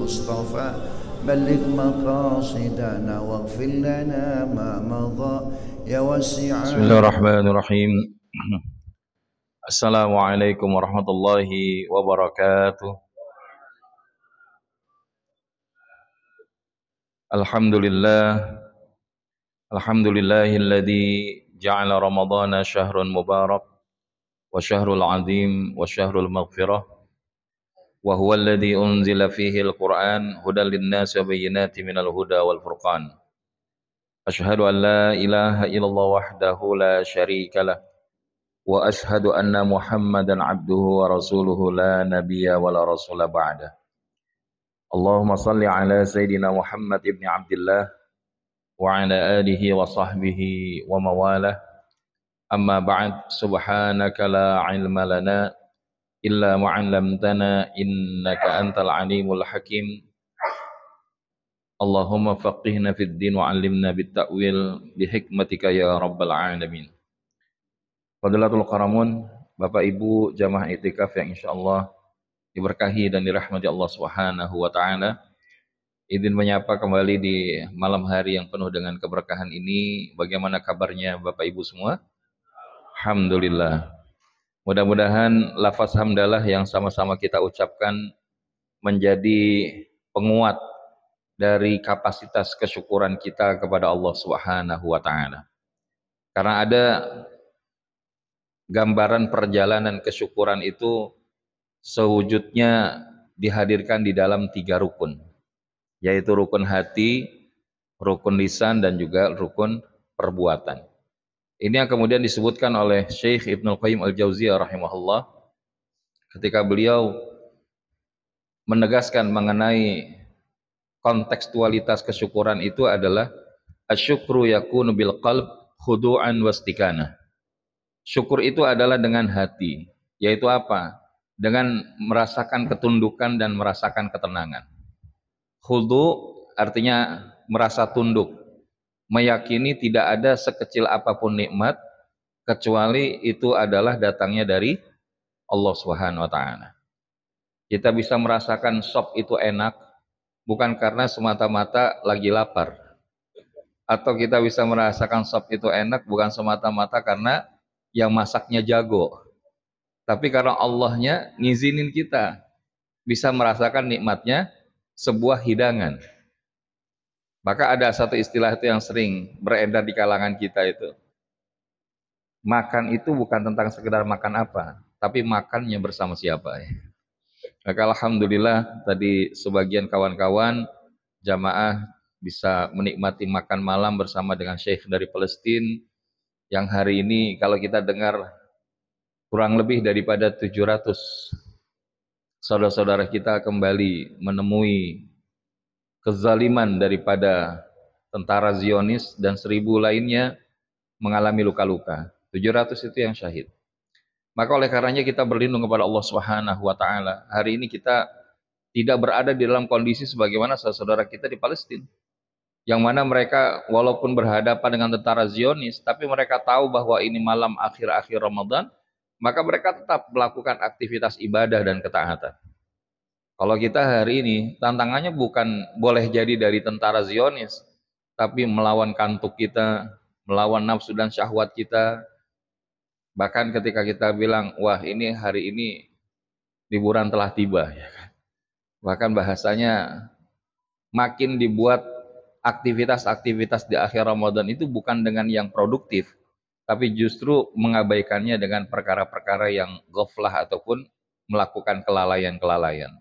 المصطفى بلغ مقاصدنا واغفر لنا ما مضى يا واسع. بسم الله الرحمن الرحيم. Assalamualaikum warahmatullahi wabarakatuh. Alhamdulillahilladzi ja'ala ramadhana syahrun mubarak wa syahrul azim wa syahrul maghfirah wa huwa alladzi unzila fihi al-Qur'an hudan lin-nasi wa bayyinatin minal huda wal furqan. Asyhadu an la ilaha illallah wahdahu la syarika lah wa ashhadu anna Muhammadan abduhu wa rasuluhu la nabiyya wa la rasula ba'da. Allahumma salli ala Sayyidina Muhammad ibn Abdillah wa ala alihi wa sahbihi wa mawalah. Amma ba'd, subhanaka la ilma lana illa ma 'allamtana innaka antal alimul hakim. Allahumma faqihna fid din wa 'allimna bit ta'wil bi hikmatika ya rabbal alamin. Fadilatul Qaramun, Bapak Ibu jamaah i'tikaf yang insyaallah diberkahi dan dirahmati Allah Subhanahu wa taala. Izin menyapa kembali di malam hari yang penuh dengan keberkahan ini. Bagaimana kabarnya Bapak Ibu semua? Alhamdulillah. Mudah-mudahan lafaz hamdalah yang sama-sama kita ucapkan menjadi penguat dari kapasitas kesyukuran kita kepada Allah Subhanahu wa taala. Karena ada gambaran perjalanan kesyukuran itu sewujudnya dihadirkan di dalam 3 rukun, yaitu rukun hati, rukun lisan, dan juga rukun perbuatan. Ini yang kemudian disebutkan oleh Syekh Ibnul Qayyim Al-Jauziyah rahimahullah ketika beliau menegaskan mengenai kontekstualitas kesyukuran itu adalah asyukru yakunu bil qalb khudu'an wastikanah. Syukur itu adalah dengan hati, yaitu apa? Dengan merasakan ketundukan dan merasakan ketenangan. Khudu artinya merasa tunduk, meyakini tidak ada sekecil apapun nikmat kecuali itu adalah datangnya dari Allah Subhanahu wa taala. Kita bisa merasakan sop itu enak bukan karena semata-mata lagi lapar, atau kita bisa merasakan sop itu enak bukan semata-mata karena yang masaknya jago, tapi karena Allahnya ngizinin kita bisa merasakan nikmatnya sebuah hidangan. Maka ada satu istilah itu yang sering beredar di kalangan kita itu, makan itu bukan tentang sekedar makan apa, tapi makannya bersama siapa. Maka alhamdulillah tadi sebagian kawan-kawan jamaah bisa menikmati makan malam bersama dengan Syekh dari Palestina, yang hari ini kalau kita dengar kurang lebih daripada 700 saudara-saudara kita kembali menemui kezaliman daripada tentara Zionis dan 1000 lainnya mengalami luka-luka. 700 itu yang syahid. Maka oleh karenanya kita berlindung kepada Allah Subhanahu wa taala. Hari ini kita tidak berada di dalam kondisi sebagaimana saudara-saudara kita di Palestina, yang mana mereka walaupun berhadapan dengan tentara Zionis, tapi mereka tahu bahwa ini malam akhir-akhir Ramadan, maka mereka tetap melakukan aktivitas ibadah dan ketaatan. Kalau kita hari ini, tantangannya bukan boleh jadi dari tentara Zionis, tapi melawan kantuk kita, melawan nafsu dan syahwat kita. Bahkan ketika kita bilang, wah ini hari ini liburan telah tiba, ya kan? Bahkan bahasanya makin dibuat aktivitas-aktivitas di akhir Ramadan itu bukan dengan yang produktif, tapi justru mengabaikannya dengan perkara-perkara yang ghaflah ataupun melakukan kelalaian-kelalaian.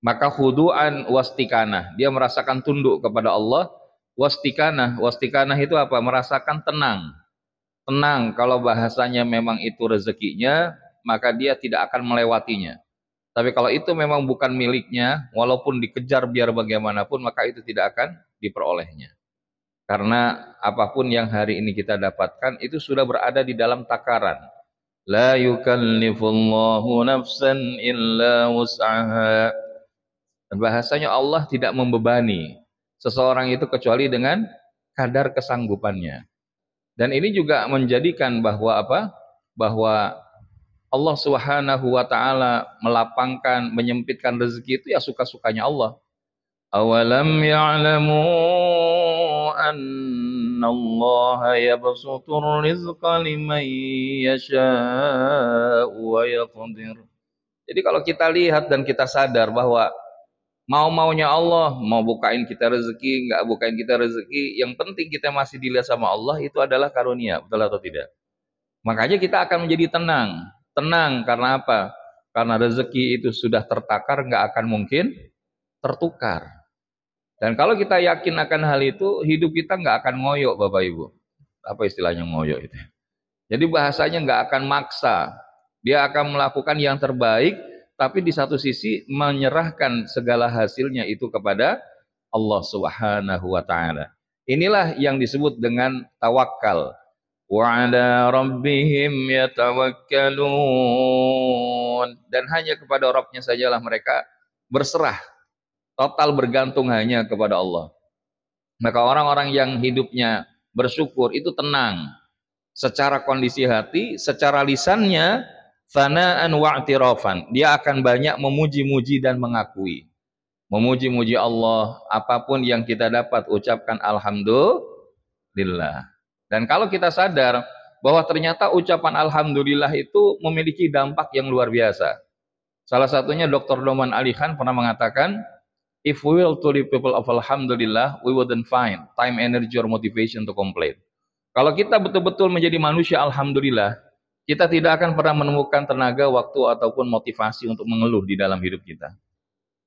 Maka khudu'an wastikanah, dia merasakan tunduk kepada Allah. Wastikanah, wastikanah itu apa? Merasakan tenang. Tenang, kalau bahasanya memang itu rezekinya, maka dia tidak akan melewatinya. Tapi kalau itu memang bukan miliknya, walaupun dikejar biar bagaimanapun, maka itu tidak akan diperolehnya. Karena apapun yang hari ini kita dapatkan, itu sudah berada di dalam takaran. La yukallifullahu nafsan illa wus'aha. Dan bahasanya Allah tidak membebani seseorang itu kecuali dengan kadar kesanggupannya. Dan ini juga menjadikan bahwa apa? Bahwa Allah Subhanahu wa taala melapangkan, menyempitkan rezeki itu ya suka-sukanya Allah. Awalam ya'lamu anna Allah yabsutur rizqa liman yasha'u wa yaqdir. Jadi kalau kita lihat dan kita sadar bahwa mau-maunya Allah, mau bukain kita rezeki, nggak bukain kita rezeki, yang penting kita masih dilihat sama Allah, itu adalah karunia, betul atau tidak? Makanya kita akan menjadi tenang. Tenang karena apa? Karena rezeki itu sudah tertakar, nggak akan mungkin tertukar. Dan kalau kita yakin akan hal itu, hidup kita nggak akan ngoyo, Bapak Ibu. Apa istilahnya ngoyo itu? Jadi bahasanya nggak akan maksa. Dia akan melakukan yang terbaik, tapi di satu sisi menyerahkan segala hasilnya itu kepada Allah Subhanahu wa taala. Inilah yang disebut dengan tawakal. Wa 'ala rabbihim yatawakkalun. Dan hanya kepada Rabbnya sajalah mereka berserah. Total bergantung hanya kepada Allah. Maka orang-orang yang hidupnya bersyukur itu tenang. Secara kondisi hati, secara lisannya, thana'an wa'tirafan. Dia akan banyak memuji-muji dan mengakui. Memuji-muji Allah, apapun yang kita dapat, ucapkan alhamdulillah. Dan kalau kita sadar bahwa ternyata ucapan alhamdulillah itu memiliki dampak yang luar biasa. Salah satunya Dr. Doman Ali Khan pernah mengatakan, if we will to the people of alhamdulillah, we wouldn't find time, energy, or motivation to complain. Kalau kita betul-betul menjadi manusia alhamdulillah, kita tidak akan pernah menemukan tenaga, waktu, ataupun motivasi untuk mengeluh di dalam hidup kita.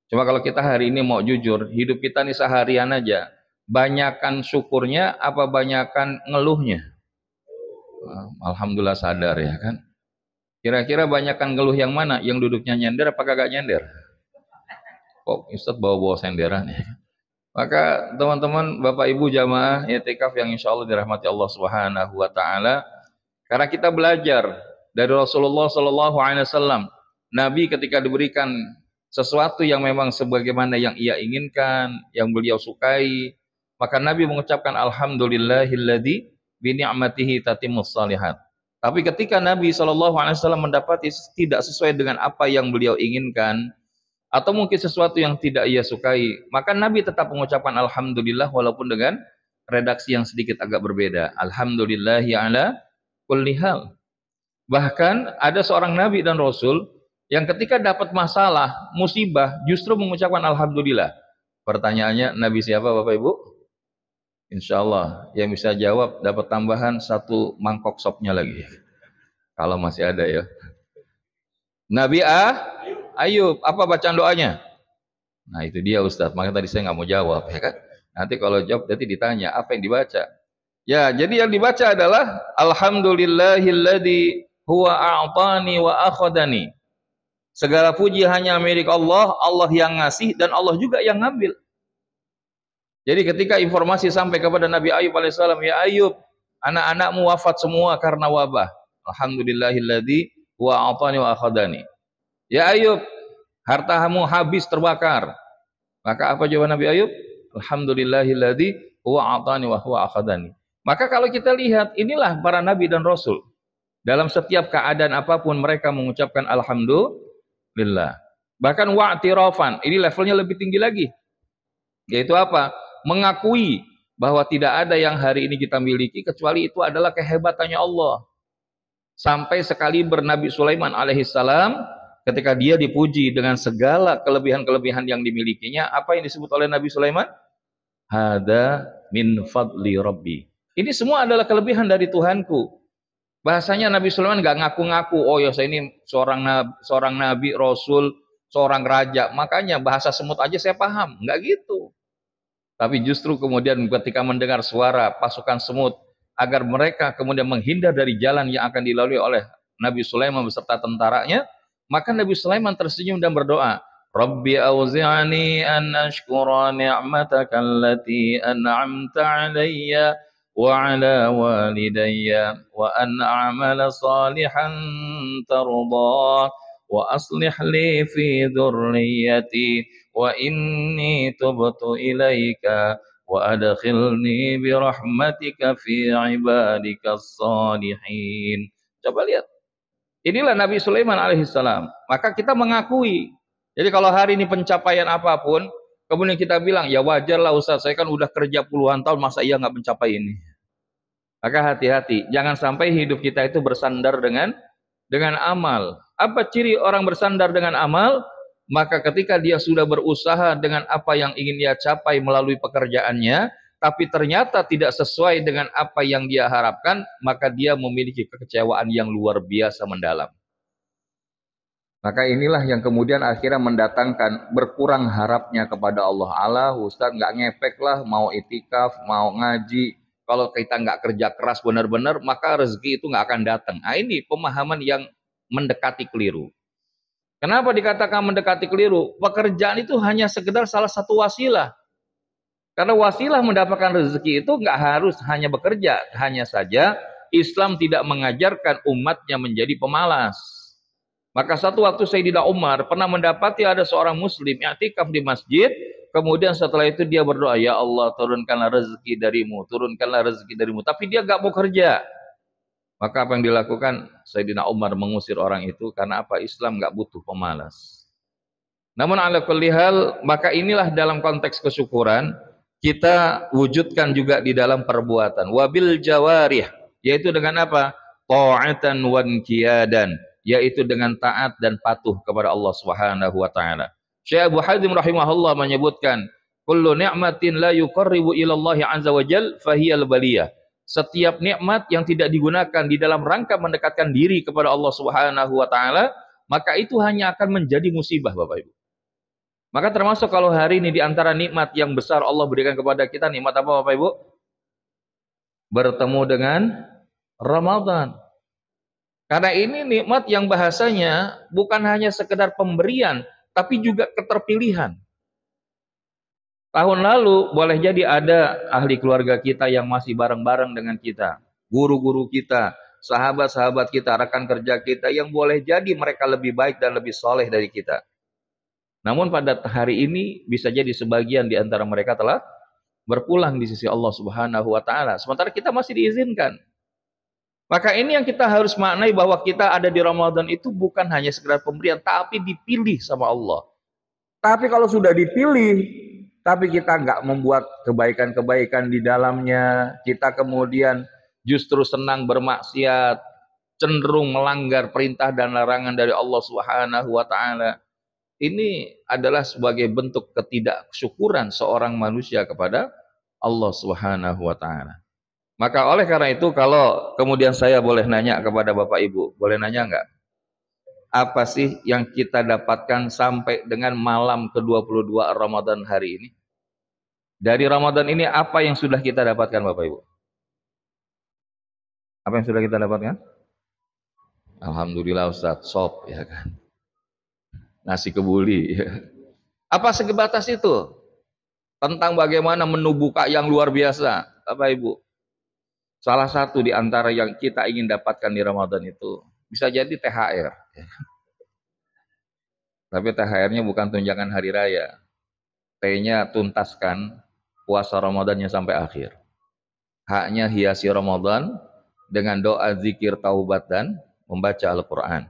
Cuma kalau kita hari ini mau jujur, hidup kita nih seharian aja, banyakan syukurnya apa banyakan ngeluhnya? Alhamdulillah sadar ya kan. Kira-kira banyakan ngeluh yang mana? Yang duduknya nyender apa kagak nyender? Kok Ustaz bawa-bawa senderan ya? Maka teman-teman, Bapak Ibu jamaah i'tikaf yang insya Allah dirahmati Allah Subhanahu wa taala, karena kita belajar dari Rasulullah sallallahu alaihi wasallam, Nabi ketika diberikan sesuatu yang memang sebagaimana yang ia inginkan, yang beliau sukai, maka Nabi mengucapkan alhamdulillahilladzi bi ni'matihi tatimmus shalihat. Tapi ketika Nabi sallallahu alaihi wasallam mendapati tidak sesuai dengan apa yang beliau inginkan, atau mungkin sesuatu yang tidak ia sukai, maka Nabi tetap mengucapkan alhamdulillah walaupun dengan redaksi yang sedikit agak berbeda. Alhamdulillahi ala kulli hal. Bahkan ada seorang Nabi dan Rasul yang ketika dapat masalah, musibah, justru mengucapkan alhamdulillah. Pertanyaannya, Nabi siapa Bapak Ibu? Insya Allah yang bisa jawab dapat tambahan 1 mangkok sopnya lagi. Kalau masih ada ya. Nabi Ayub, apa bacaan doanya? Nah itu dia Ustadz, makanya tadi saya nggak mau jawab ya kan. Nanti kalau jawab nanti ditanya apa yang dibaca. Ya, jadi yang dibaca adalah alhamdulillahilladzi huwa a'tani wa akhadani. Segala puji hanya milik Allah, Allah yang ngasih dan Allah juga yang ngambil. Jadi ketika informasi sampai kepada Nabi Ayub alaihissalam, ya Ayub, anak-anakmu wafat semua karena wabah. Alhamdulillahilladzi huwa a'tani wa akhadani. Ya Ayub, hartamu habis terbakar. Maka apa jawaban Nabi Ayub? Alhamdulillahilladzi huwa a'tani wa huwa akhadani. Maka kalau kita lihat, inilah para nabi dan rasul. Dalam setiap keadaan apapun mereka mengucapkan alhamdulillah. Bahkan wa'tirafan, ini levelnya lebih tinggi lagi. Yaitu apa? Mengakui bahwa tidak ada yang hari ini kita miliki kecuali itu adalah kehebatannya Allah. Sampai sekali berNabi Sulaiman alaihissalam, ketika dia dipuji dengan segala kelebihan-kelebihan yang dimilikinya, apa yang disebut oleh Nabi Sulaiman? Hada min fadli Rabbi. Ini semua adalah kelebihan dari Tuhanku. Bahasanya Nabi Sulaiman nggak ngaku-ngaku, oh ya saya ini seorang nabi, rasul, seorang raja. Makanya bahasa semut aja saya paham. Nggak gitu. Tapi justru kemudian ketika mendengar suara pasukan semut, agar mereka kemudian menghindar dari jalan yang akan dilalui oleh Nabi Sulaiman beserta tentaranya, maka Nabi Sulaiman tersenyum dan berdoa, Rabbi auzi'ani an ashkura ni'mataka allati an'amta 'alayya wa 'ala walidayya wa an a'mala salihan tardah wa aslih li fi dhurriyyati wa inni tubtu ilaika wa adkhilni bi rahmatika fi 'ibadikas salihin. Coba lihat. Inilah Nabi Sulaiman alaihissalam. Maka kita mengakui. Jadi kalau hari ini pencapaian apapun, Kemudian kita bilang, ya wajar lah Ustaz, saya kan udah kerja puluhan tahun, masa iya nggak mencapai ini? Maka hati-hati, jangan sampai hidup kita itu bersandar dengan amal. Apa ciri orang bersandar dengan amal? Maka ketika dia sudah berusaha dengan apa yang ingin dia capai melalui pekerjaannya, tapi ternyata tidak sesuai dengan apa yang dia harapkan, maka dia memiliki kekecewaan yang luar biasa mendalam. Maka inilah yang kemudian akhirnya mendatangkan berkurang harapnya kepada Allah. Allah, Ustaz nggak ngepek lah, mau itikaf, mau ngaji. Kalau kita nggak kerja keras benar-benar, maka rezeki itu nggak akan datang. Nah, ini pemahaman yang mendekati keliru. Kenapa dikatakan mendekati keliru? Pekerjaan itu hanya sekedar salah satu wasilah. Karena wasilah mendapatkan rezeki itu nggak harus hanya bekerja. Hanya saja Islam tidak mengajarkan umatnya menjadi pemalas. Maka satu waktu Sayyidina Umar pernah mendapati ada seorang muslim i'tikaf di masjid, kemudian setelah itu dia berdoa, ya Allah turunkanlah rezeki darimu, turunkanlah rezeki darimu. Tapi dia gak mau kerja. Maka apa yang dilakukan? Sayyidina Umar mengusir orang itu karena apa? Islam gak butuh pemalas. Namun ala kulli hal, maka inilah dalam konteks kesyukuran kita wujudkan juga di dalam perbuatan. Wabil jawarih, yaitu dengan apa? Ta'atan wan qiyadan, yaitu dengan taat dan patuh kepada Allah Subhanahu wa taala. Syekh Abu Hazim rahimahullah menyebutkan, kullu ni'matin la yuqarribu ila Allah azza wa jal fahiyal baliyah. Setiap nikmat yang tidak digunakan di dalam rangka mendekatkan diri kepada Allah Subhanahu wa taala, maka itu hanya akan menjadi musibah, Bapak Ibu. Maka termasuk kalau hari ini di antara nikmat yang besar Allah berikan kepada kita, nikmat apa Bapak Ibu? Bertemu dengan Ramadan. Karena ini nikmat yang bahasanya bukan hanya sekedar pemberian, tapi juga keterpilihan. Tahun lalu boleh jadi ada ahli keluarga kita yang masih bareng-bareng dengan kita. Guru-guru kita, sahabat-sahabat kita, rekan kerja kita yang boleh jadi mereka lebih baik dan lebih soleh dari kita. Namun pada hari ini bisa jadi sebagian di antara mereka telah berpulang di sisi Allah Subhanahu wa taala. Sementara kita masih diizinkan. Maka ini yang kita harus maknai bahwa kita ada di Ramadan itu bukan hanya sekedar pemberian, tapi dipilih sama Allah. Tapi kalau sudah dipilih, tapi kita nggak membuat kebaikan-kebaikan di dalamnya, kita kemudian justru senang bermaksiat, cenderung melanggar perintah dan larangan dari Allah Subhanahu wa taala. Ini adalah sebagai bentuk ketidaksyukuran seorang manusia kepada Allah Subhanahu wa taala. Maka oleh karena itu kalau kemudian saya boleh nanya kepada Bapak Ibu, boleh nanya enggak? Apa sih yang kita dapatkan sampai dengan malam ke-22 Ramadan hari ini? Dari Ramadan ini apa yang sudah kita dapatkan Bapak Ibu? Apa yang sudah kita dapatkan? Alhamdulillah Ustaz, sop ya kan. Nasi kebuli ya. Apa sebatas itu? Tentang bagaimana menu buka yang luar biasa, Bapak Ibu. Salah satu di antara yang kita ingin dapatkan di Ramadan itu bisa jadi THR. Tapi THR-nya bukan tunjangan hari raya. T-nya tuntaskan puasa Ramadannya sampai akhir. H-nya hiasi Ramadan dengan doa, zikir, taubat dan membaca Al-Quran.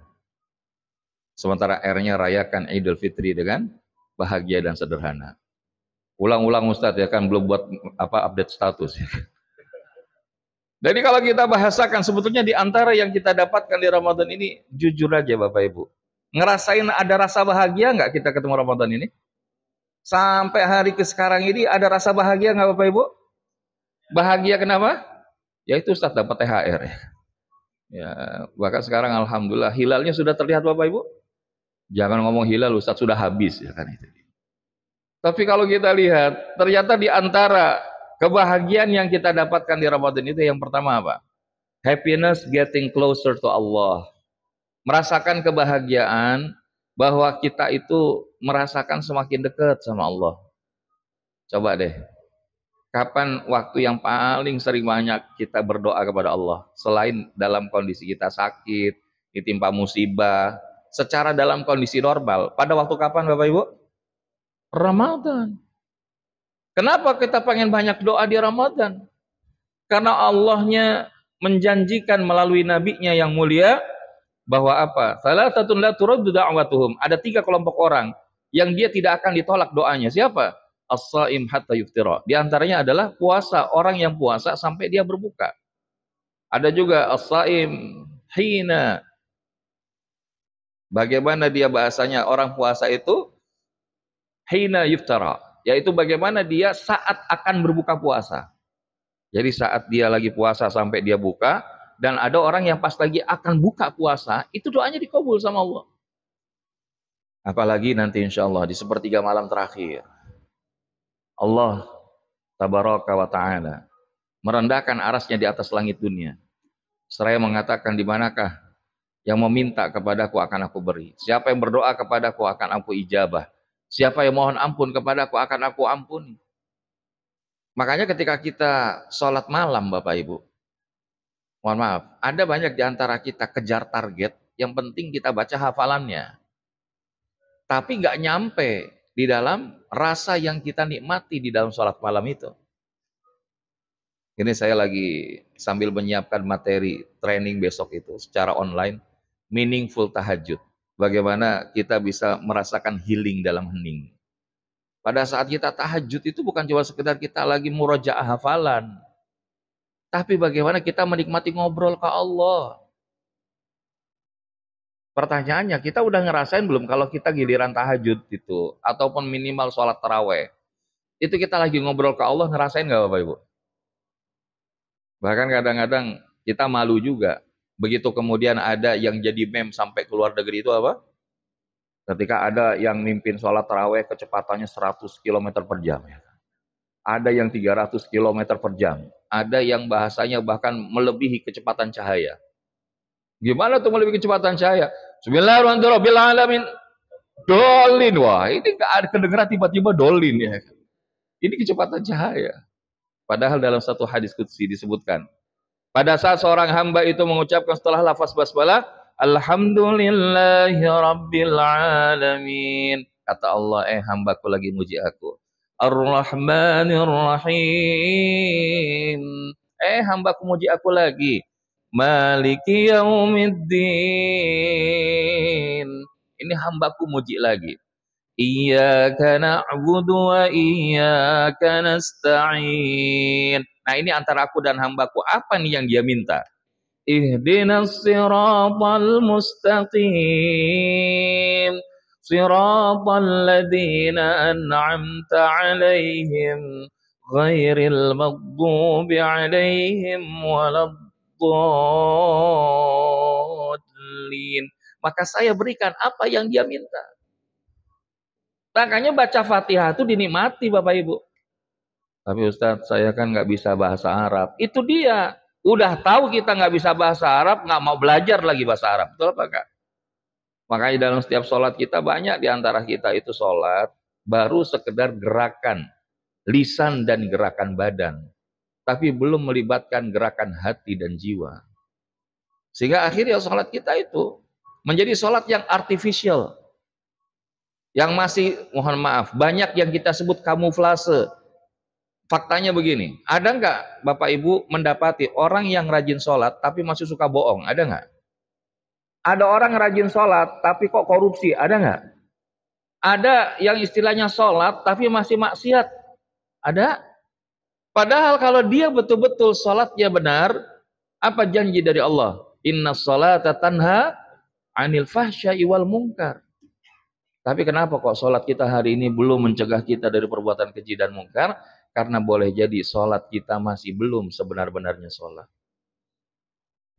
Sementara R-nya rayakan Idul Fitri dengan bahagia dan sederhana. Ulang-ulang Ustadz ya kan, belum buat update status ya. Jadi kalau kita bahasakan sebetulnya di antara yang kita dapatkan di Ramadan ini, jujur aja Bapak Ibu. Ngerasain ada rasa bahagia nggak kita ketemu Ramadan ini? Sampai hari ke sekarang ini ada rasa bahagia nggak Bapak Ibu? Bahagia kenapa? Ya itu Ustaz dapat THR ya. Ya, bahkan sekarang alhamdulillah hilalnya sudah terlihat Bapak Ibu. Jangan ngomong hilal Ustaz sudah habis ya kan itu. Tapi kalau kita lihat ternyata di antara kebahagiaan yang kita dapatkan di Ramadan itu yang pertama apa? Happiness getting closer to Allah. Merasakan kebahagiaan bahwa kita itu merasakan semakin dekat sama Allah. Coba deh. Kapan waktu yang paling sering banyak kita berdoa kepada Allah? Selain dalam kondisi kita sakit, ditimpa musibah, secara dalam kondisi normal. Pada waktu kapan Bapak Ibu? Ramadan. Kenapa kita pengen banyak doa di Ramadan? Karena Allahnya menjanjikan melalui nabinya yang mulia bahwa apa? Salasatun la turaddu da'watuhum. Ada 3 kelompok orang yang dia tidak akan ditolak doanya. Siapa? as-shaim hatta yuftira. Di antaranya adalah puasa, orang yang puasa sampai dia berbuka. Ada juga as-shaim hina. Bagaimana dia bahasanya orang puasa itu? Hina yuftara, yaitu bagaimana dia saat akan berbuka puasa. Jadi saat dia lagi puasa sampai dia buka, dan ada orang yang pas lagi akan buka puasa, itu doanya dikabul sama Allah. Apalagi nanti insya Allah di sepertiga malam terakhir, Allah tabaraka wa ta'ala merendahkan arasnya di atas langit dunia. Seraya mengatakan, di manakah yang meminta kepadaku akan aku beri. Siapa yang berdoa kepadaku akan aku ijabah. Siapa yang mohon ampun kepadaku akan aku ampuni. Makanya ketika kita sholat malam Bapak Ibu, mohon maaf, ada banyak di antara kita kejar target, yang penting kita baca hafalannya. Tapi nggak nyampe di dalam rasa yang kita nikmati di dalam sholat malam itu. Ini saya lagi sambil menyiapkan materi training besok itu secara online, meaningful tahajud. Bagaimana kita bisa merasakan healing dalam hening. Pada saat kita tahajud itu bukan cuma sekedar kita lagi murojaah hafalan. Tapi bagaimana kita menikmati ngobrol ke Allah. Pertanyaannya, kita udah ngerasain belum kalau kita giliran tahajud itu, ataupun minimal sholat taraweh, itu kita lagi ngobrol ke Allah, ngerasain nggak Bapak Ibu? Bahkan kadang-kadang kita malu juga. Begitu kemudian ada yang jadi meme sampai ke luar negeri itu apa? Ketika ada yang mimpin sholat taraweh kecepatannya 100 km per jam. Ada yang 300 km per jam. Ada yang bahasanya bahkan melebihi kecepatan cahaya. Gimana tuh melebihi kecepatan cahaya? Bismillahirrahmanirrahim. Dolin. Wah, ini gak ada kedengeran tiba-tiba dolin ya. Ini kecepatan cahaya. Padahal dalam satu hadis qudsi disebutkan, pada saat seorang hamba itu mengucapkan setelah lafaz basmalah, alhamdulillahi rabbil alamin. Kata Allah, hambaku lagi muji aku. Ar-Rahmanir Rahim. Hambaku muji aku lagi. Maliki yaumiddin. Ini hambaku muji lagi. Iyyaka na'budu wa iyyaka nasta'in. Nah, ini antara aku dan hambaku. Apa nih yang dia minta? Ihdinas siratal mustaqim. Siratal ladzina an'amta 'alaihim ghairil maghdubi 'alaihim waladdallin. Maka saya berikan apa yang dia minta. Makanya baca Fatihah itu dinikmati Bapak Ibu. Tapi Ustadz, saya kan nggak bisa bahasa Arab. Itu dia. Udah tahu kita nggak bisa bahasa Arab, nggak mau belajar lagi bahasa Arab. Betul apa Kak? Makanya dalam setiap sholat kita, banyak di antara kita itu sholat baru sekedar gerakan lisan dan gerakan badan. Tapi belum melibatkan gerakan hati dan jiwa. Sehingga akhirnya sholat kita itu menjadi sholat yang artificial. Yang masih, mohon maaf, banyak yang kita sebut kamuflase. Faktanya begini, ada nggak Bapak Ibu mendapati orang yang rajin sholat tapi masih suka bohong? Ada nggak? Ada orang rajin sholat tapi kok korupsi? Ada nggak? Ada yang istilahnya sholat tapi masih maksiat? Ada? Padahal kalau dia betul-betul sholatnya benar, apa janji dari Allah? Inna sholata tanha anil fahsya'i wal munkar. Tapi kenapa kok sholat kita hari ini belum mencegah kita dari perbuatan keji dan mungkar? Karena boleh jadi sholat kita masih belum sebenar-benarnya sholat.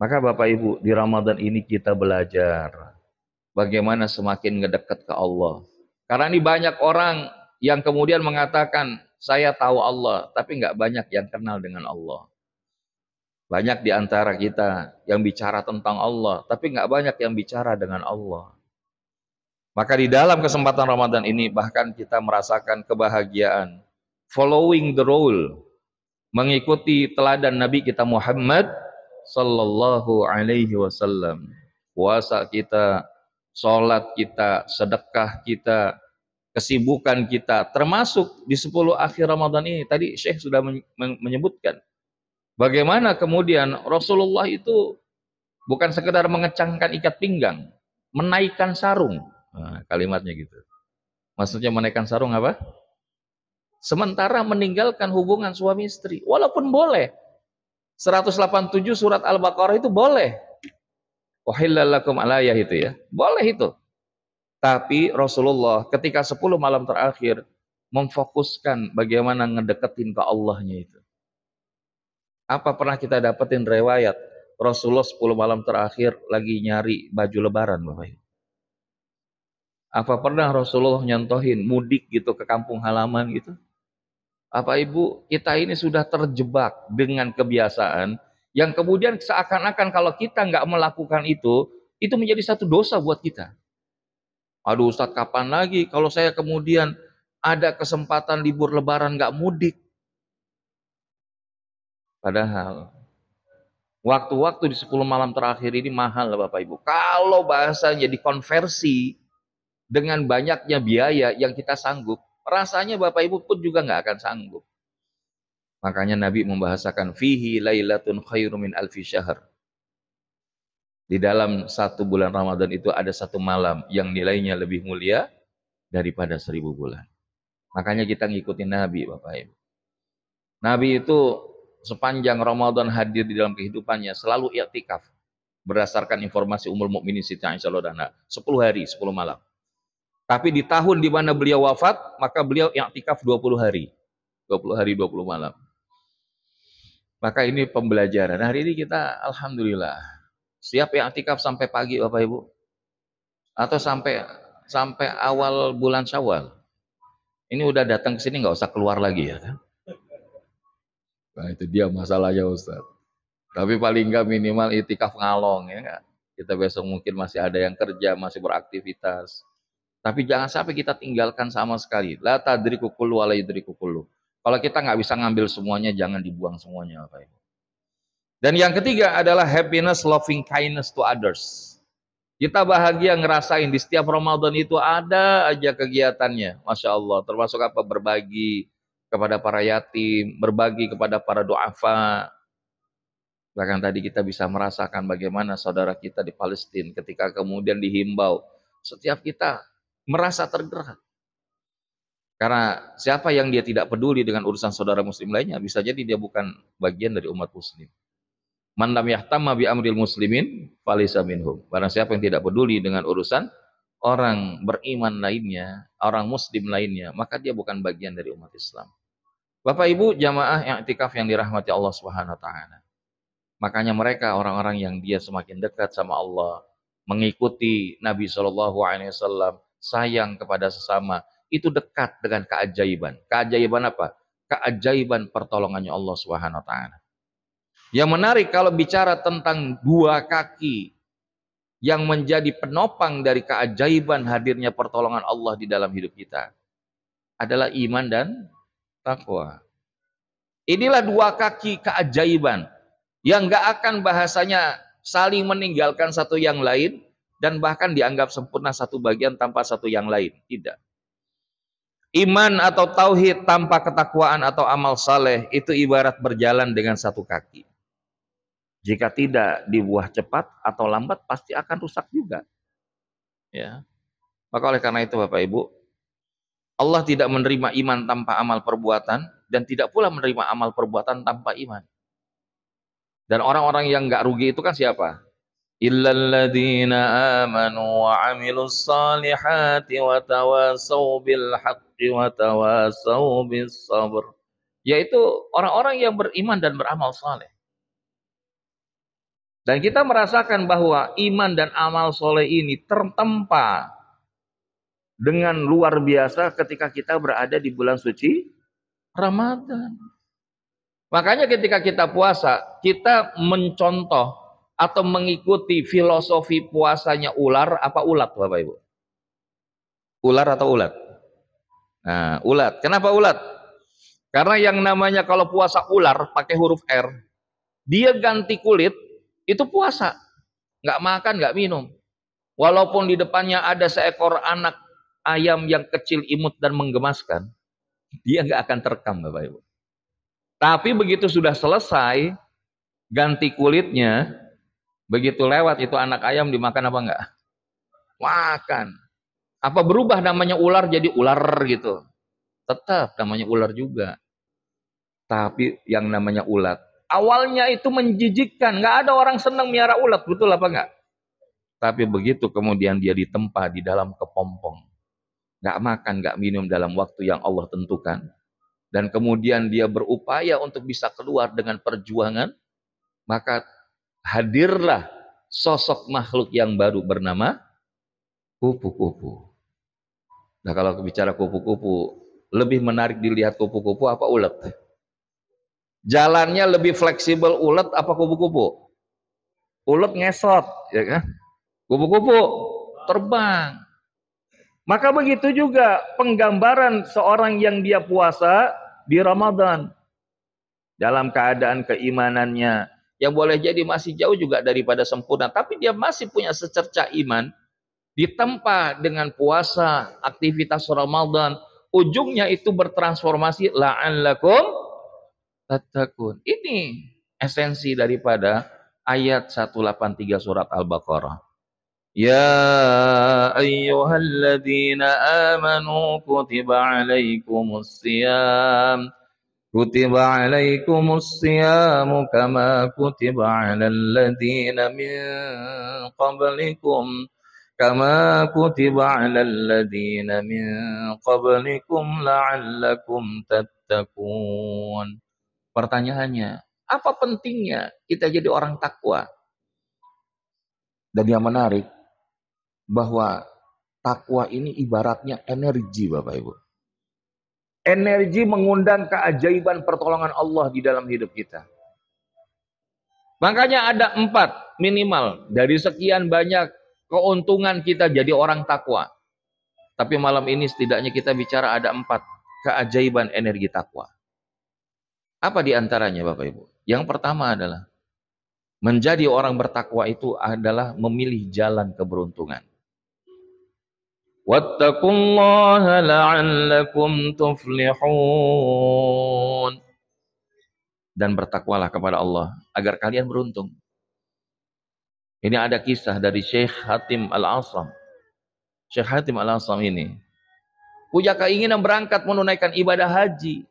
Maka Bapak Ibu, di Ramadan ini kita belajar bagaimana semakin ngedekat ke Allah. Karena ini banyak orang yang kemudian mengatakan, saya tahu Allah, tapi nggak banyak yang kenal dengan Allah. Banyak di antara kita yang bicara tentang Allah, tapi nggak banyak yang bicara dengan Allah. Maka di dalam kesempatan Ramadan ini bahkan kita merasakan kebahagiaan. Following the rule. Mengikuti teladan Nabi kita Muhammad sallallahu alaihi wasallam. Puasa kita, sholat kita, sedekah kita, kesibukan kita. Termasuk di 10 akhir Ramadan ini. Tadi Syekh sudah menyebutkan. Bagaimana kemudian Rasulullah itu bukan sekedar mengecangkan ikat pinggang. Menaikkan sarung. Nah, kalimatnya gitu. Maksudnya menaikkan sarung apa? Sementara meninggalkan hubungan suami istri. Walaupun boleh. 187 surat Al-Baqarah itu boleh. Wahillalakum alayah itu ya. Boleh itu. Tapi Rasulullah ketika 10 malam terakhir memfokuskan bagaimana ngedeketin ke Allahnya itu. Apa pernah kita dapetin riwayat Rasulullah 10 malam terakhir lagi nyari baju lebaran, Bapak Ibu? Apa pernah Rasulullah nyontohin mudik gitu ke kampung halaman gitu? Apa Ibu, kita ini sudah terjebak dengan kebiasaan yang kemudian seakan-akan kalau kita nggak melakukan itu menjadi satu dosa buat kita. Aduh Ustadz, kapan lagi kalau saya kemudian ada kesempatan libur lebaran nggak mudik? Padahal waktu-waktu di 10 malam terakhir ini mahal Bapak Ibu. Kalau bahasanya dikonversi dengan banyaknya biaya yang kita sanggup, rasanya Bapak Ibu pun juga nggak akan sanggup. Makanya Nabi membahasakan fihi lailatun khairum min alfi syahr. Di dalam satu bulan Ramadan itu ada satu malam yang nilainya lebih mulia daripada 1000 bulan. Makanya kita ngikutin Nabi Bapak Ibu. Nabi itu sepanjang Ramadan hadir di dalam kehidupannya selalu i'tikaf. Berdasarkan informasi Ummul Mukminin Siti Aisyah radhiyallahu anha, 10 hari 10 malam. Tapi di tahun di mana beliau wafat, maka beliau i'tikaf 20 hari. 20 hari 20 malam. Maka ini pembelajaran. Hari ini kita alhamdulillah siap i'tikaf sampai pagi Bapak Ibu. Atau sampai awal bulan Syawal. Ini udah datang ke sini nggak usah keluar lagi ya kan? Nah itu dia masalahnya Ustaz. Tapi paling nggak minimal i'tikaf ngalong ya nggak? Kita besok mungkin masih ada yang kerja, masih beraktivitas. Tapi jangan sampai kita tinggalkan sama sekali. La tadriku kullu wa la yudriku kullu. Kalau kita nggak bisa ngambil semuanya, jangan dibuang semuanya Bapak Ibu. Dan yang ketiga adalah happiness, loving kindness to others. Kita bahagia ngerasain di setiap Ramadan itu ada aja kegiatannya. Masya Allah. Termasuk apa? Berbagi kepada para yatim, berbagi kepada para du'afa. Bahkan tadi kita bisa merasakan bagaimana saudara kita di Palestina ketika kemudian dihimbau. Setiap kita merasa tergerak. Karena siapa yang dia tidak peduli dengan urusan saudara muslim lainnya, bisa jadi dia bukan bagian dari umat muslim. Man lam yahtamma bi amril muslimin falaysa minhum. Barang siapa yang tidak peduli dengan urusan orang beriman lainnya, orang muslim lainnya, maka dia bukan bagian dari umat Islam. Bapak Ibu jamaah yang i'tikaf yang dirahmati Allah Subhanahu wa taala. Makanya mereka orang-orang yang dia semakin dekat sama Allah, mengikuti Nabi Shallallahu alaihi wasallam, sayang kepada sesama, itu dekat dengan keajaiban. Keajaiban apa? Keajaiban pertolongannya Allah Subhanahu wa taala. Yang menarik kalau bicara tentang dua kaki yang menjadi penopang dari keajaiban hadirnya pertolongan Allah di dalam hidup kita adalah iman dan takwa. Inilah dua kaki keajaiban yang gak akan bahasanya saling meninggalkan satu yang lain dan bahkan dianggap sempurna satu bagian tanpa satu yang lain. Tidak. Iman atau tauhid tanpa ketakwaan atau amal saleh itu ibarat berjalan dengan satu kaki. Jika tidak dibuah cepat atau lambat pasti akan rusak juga. Ya. Maka oleh karena itu Bapak Ibu, Allah tidak menerima iman tanpa amal perbuatan dan tidak pula menerima amal perbuatan tanpa iman. Dan orang-orang yang nggak rugi itu kan siapa? Illalladzina amanu wa amilus salihati wa tawasaw bil haqqi wa tawasaw bis sabr. Yaitu orang-orang yang beriman dan beramal saleh. Dan kita merasakan bahwa iman dan amal soleh ini tertempa dengan luar biasa ketika kita berada di bulan suci Ramadan. Makanya ketika kita puasa, kita mencontoh atau mengikuti filosofi puasanya ular apa ulat Bapak Ibu? Ular atau ulat? Nah, ulat. Kenapa ulat? Karena yang namanya kalau puasa ular pakai huruf R, dia ganti kulit, itu puasa, nggak makan, nggak minum. Walaupun di depannya ada seekor anak ayam yang kecil, imut dan menggemaskan, dia nggak akan terekam Bapak Ibu. Tapi begitu sudah selesai, ganti kulitnya, begitu lewat itu anak ayam dimakan apa enggak? Makan. Apa berubah namanya ular jadi ular gitu? Tetap namanya ular juga. Tapi yang namanya ulat, awalnya itu menjijikkan. Nggak ada orang senang miara ulat, betul apa nggak? Tapi begitu kemudian dia ditempa di dalam kepompong. Nggak makan, nggak minum dalam waktu yang Allah tentukan. Dan kemudian dia berupaya untuk bisa keluar dengan perjuangan. Maka hadirlah sosok makhluk yang baru bernama kupu-kupu. Nah kalau bicara kupu-kupu, lebih menarik dilihat kupu-kupu apa ulet? Jalannya lebih fleksibel ulet apa kupu-kupu? Ulet ngesot, ya kan? Kupu-kupu terbang. Maka begitu juga penggambaran seorang yang dia puasa di Ramadan. Dalam keadaan keimanannya, yang boleh jadi masih jauh juga daripada sempurna, tapi dia masih punya secerca iman, ditempa dengan puasa, aktivitas Ramadan, ujungnya itu bertransformasi la'allakum tattaqun. Ini esensi daripada ayat 183 surat Al-Baqarah. Ya ayyuhalladzina amanu kutiba alaikumus siyam kama kutiba alal ladzina min qablikum la'allakum tattaqun. Pertanyaannya, apa pentingnya kita jadi orang takwa? Dan yang menarik, bahwa takwa ini ibaratnya energi, Bapak Ibu. Energi mengundang keajaiban pertolongan Allah di dalam hidup kita. Makanya ada 4 minimal dari sekian banyak keuntungan kita jadi orang takwa. Tapi malam ini setidaknya kita bicara ada 4 keajaiban energi takwa. Apa di antaranya Bapak Ibu? Yang pertama adalah menjadi orang bertakwa itu adalah memilih jalan keberuntungan. Wattaqullaha la'allakum tuflihun. Dan bertakwalah kepada Allah agar kalian beruntung. Ini ada kisah dari Syekh Hatim Al-Asam. Syekh Hatim Al-Asam ini punya keinginan berangkat menunaikan ibadah haji.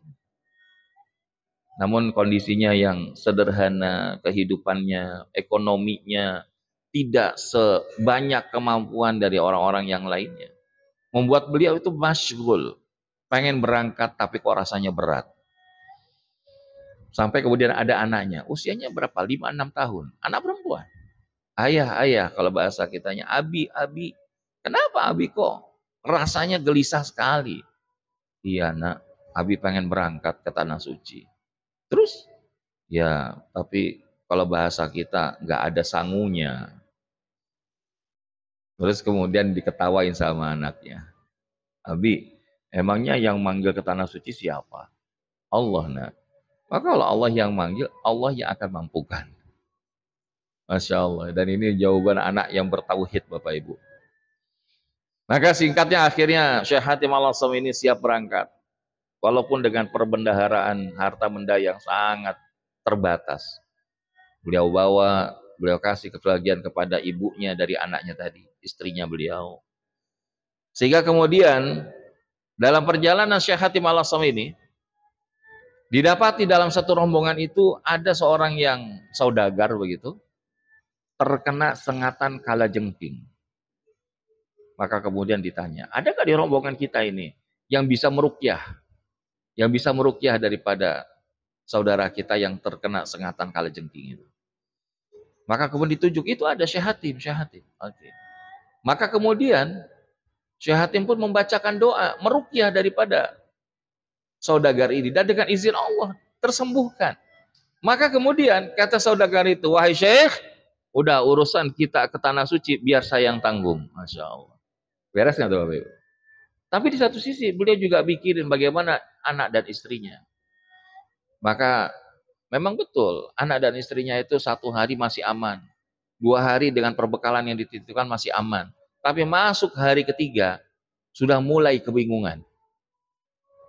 Namun kondisinya yang sederhana, kehidupannya, ekonominya tidak sebanyak kemampuan dari orang-orang yang lainnya. Membuat beliau itu masyghul, pengen berangkat tapi kok rasanya berat. Sampai kemudian ada anaknya, usianya berapa? 5-6 tahun, anak perempuan. Ayah, kalau bahasa kitanya, abi. Kenapa abi kok rasanya gelisah sekali? Iya nak, abi pengen berangkat ke Tanah Suci. Terus? Ya, tapi kalau bahasa kita nggak ada sangunya. Terus kemudian diketawain sama anaknya. Abi, emangnya yang manggil ke Tanah Suci siapa? Allah, nak. Maka kalau Allah yang manggil, Allah yang akan mampukan. Masya Allah. Dan ini jawaban anak yang bertauhid Bapak Ibu. Maka singkatnya akhirnya Syekh Hatim Al-Asam ini siap berangkat. Walaupun dengan perbendaharaan harta benda yang sangat terbatas. Beliau kasih kebahagiaan kepada ibunya dari anaknya tadi, istrinya beliau. Sehingga kemudian dalam perjalanan Syekh Hatim Al-Asam ini didapati dalam satu rombongan itu ada seorang yang saudagar begitu, terkena sengatan kalajengking. Maka kemudian ditanya, adakah di rombongan kita ini yang bisa meruqyah? Yang bisa meruqyah daripada saudara kita yang terkena sengatan kalajengking itu. Maka kemudian ditunjuk, itu ada Syekh Hatim. Okay. Maka kemudian Syekh Hatim pun membacakan doa meruqyah daripada saudagar ini, dan dengan izin Allah tersembuhkan. Maka kemudian kata saudagar itu, wahai Syekh, udah urusan kita ke Tanah Suci biar saya yang tanggung. Masya Allah. Beres nggak tuh Bapak Ibu? Tapi di satu sisi beliau juga pikirin bagaimana anak dan istrinya. Maka memang betul anak dan istrinya itu 1 hari masih aman. 2 hari dengan perbekalan yang dititipkan masih aman. Tapi masuk hari ketiga sudah mulai kebingungan.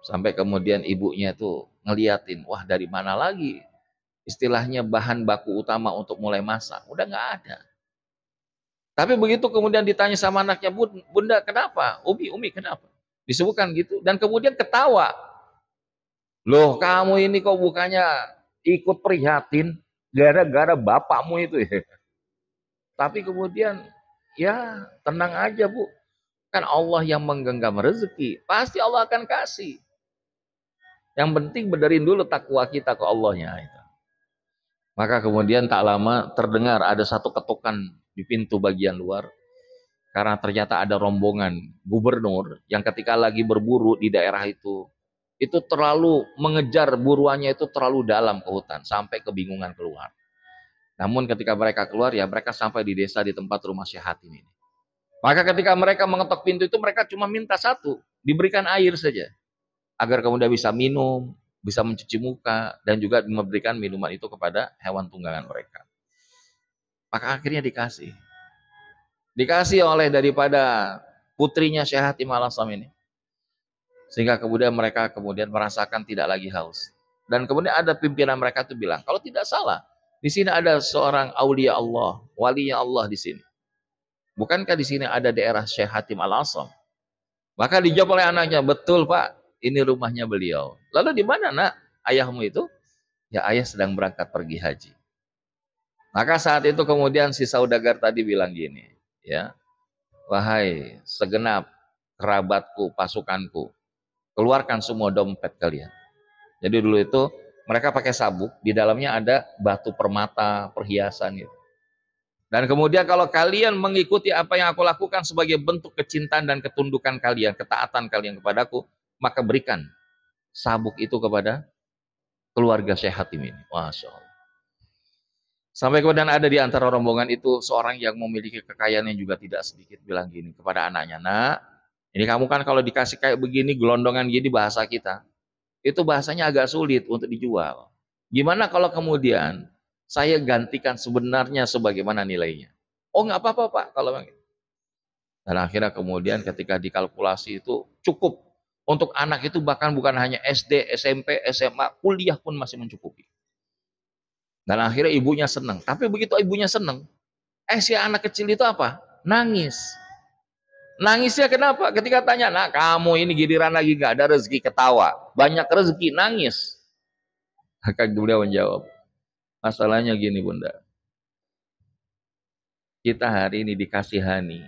Sampai kemudian ibunya itu ngeliatin, wah dari mana lagi istilahnya bahan baku utama untuk mulai masak. Udah nggak ada. Tapi begitu kemudian ditanya sama anaknya, Bunda kenapa? Umi kenapa? Disebutkan gitu. Dan kemudian ketawa. Loh, kamu ini kok bukannya ikut prihatin gara-gara bapakmu itu ya. Tapi kemudian ya tenang aja Bu. Kan Allah yang menggenggam rezeki. Pasti Allah akan kasih. Yang penting benerin dulu takwa kita ke Allahnya. Itu. Maka kemudian tak lama terdengar ada satu ketukan di pintu bagian luar. Karena ternyata ada rombongan gubernur yang ketika lagi berburu di daerah itu terlalu mengejar buruannya itu terlalu dalam ke hutan. Sampai kebingungan keluar. Namun ketika mereka keluar ya mereka sampai di desa di tempat rumah Syekh Hatim ini. Maka ketika mereka mengetok pintu itu mereka cuma minta satu. Diberikan air saja. Agar kemudian bisa minum, bisa mencuci muka, dan juga memberikan minuman itu kepada hewan tunggangan mereka. Maka akhirnya dikasih. Dikasih oleh daripada putrinya Syekh Hatim Al-Asam ini. Sehingga kemudian mereka merasakan tidak lagi haus. Dan kemudian ada pimpinan mereka itu bilang, kalau tidak salah, di sini ada seorang aulia Allah, walinya Allah di sini. Bukankah di sini ada daerah Syekh Hatim Al-Asam? Maka dijawab oleh anaknya, betul Pak. Ini rumahnya beliau. Lalu di mana nak ayahmu itu? Ya ayah sedang berangkat pergi haji. Maka saat itu kemudian si saudagar tadi bilang gini, ya, wahai segenap kerabatku, pasukanku, keluarkan semua dompet kalian. Jadi dulu itu mereka pakai sabuk, di dalamnya ada batu permata, perhiasan gitu. Dan kemudian kalau kalian mengikuti apa yang aku lakukan sebagai bentuk kecintaan dan ketundukan kalian, ketaatan kalian kepadaku, maka berikan sabuk itu kepada keluarga Syekh Hatim ini. Masya Allah. Sampai kemudian ada di antara rombongan itu seorang yang memiliki kekayaan yang juga tidak sedikit bilang gini kepada anaknya, nak, ini kamu kan kalau dikasih kayak begini, gelondongan gini bahasa kita, itu bahasanya agak sulit untuk dijual. Gimana kalau kemudian saya gantikan sebenarnya sebagaimana nilainya? Oh nggak apa-apa Pak kalau begitu. Dan akhirnya kemudian ketika dikalkulasi itu cukup untuk anak itu bahkan bukan hanya SD, SMP, SMA, kuliah pun masih mencukupi. Dan akhirnya ibunya senang. Tapi begitu ibunya senang, si anak kecil itu apa? Nangis. Nangisnya kenapa? Ketika tanya, nak kamu ini giliran lagi gak ada rezeki, ketawa. Banyak rezeki, nangis. Maka beliau menjawab, masalahnya gini Bunda, kita hari ini dikasihani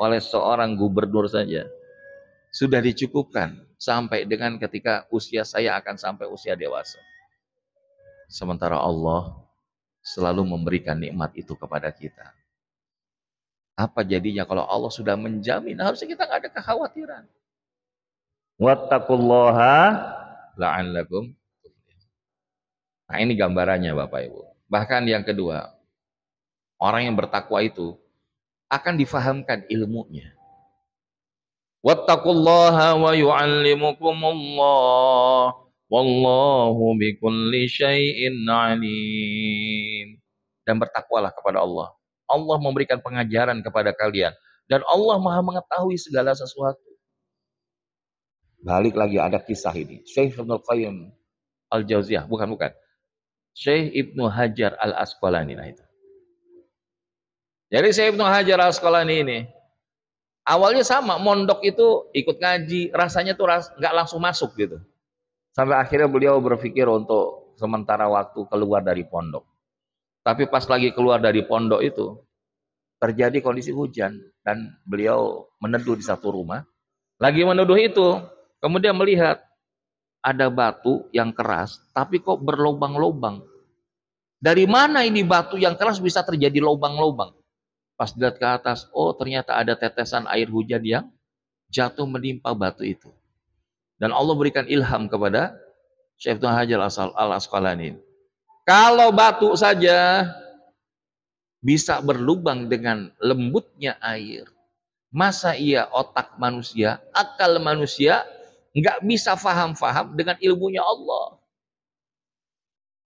oleh seorang gubernur saja, sudah dicukupkan sampai dengan ketika usia saya akan sampai usia dewasa. Sementara Allah selalu memberikan nikmat itu kepada kita. Apa jadinya kalau Allah sudah menjamin? Harusnya kita nggak ada kekhawatiran. Wattaqullaha la'allakum. Nah ini gambarannya Bapak Ibu. Bahkan yang kedua, orang yang bertakwa itu akan difahamkan ilmunya. Wattaqullaha wa yu'allimukumullah wallahu bikulli syai'in alim. Dan bertakwalah kepada Allah. Allah memberikan pengajaran kepada kalian dan Allah Maha mengetahui segala sesuatu. Balik lagi ada kisah ini. Syekh Ibnu Qayyim Al-Jauziyah, bukan. Syekh Ibnu Hajar Al-Asqalani itu. Jadi Syekh Ibnu Hajar Al-Asqalani ini awalnya sama, mondok itu ikut ngaji, rasanya tuh nggak langsung masuk gitu. Sampai akhirnya beliau berpikir untuk sementara waktu keluar dari pondok. Tapi pas lagi keluar dari pondok itu terjadi kondisi hujan dan beliau meneduh di satu rumah. Lagi meneduh itu, kemudian melihat ada batu yang keras, tapi kok berlobang-lobang. Dari mana ini batu yang keras bisa terjadi lobang-lobang? Pas dilihat ke atas, oh ternyata ada tetesan air hujan yang jatuh menimpa batu itu. Dan Allah berikan ilham kepada Syekh Ibnu Hajar Al-Asqalani. Kalau batu saja bisa berlubang dengan lembutnya air, masa iya otak manusia, akal manusia nggak bisa faham-faham dengan ilmunya Allah.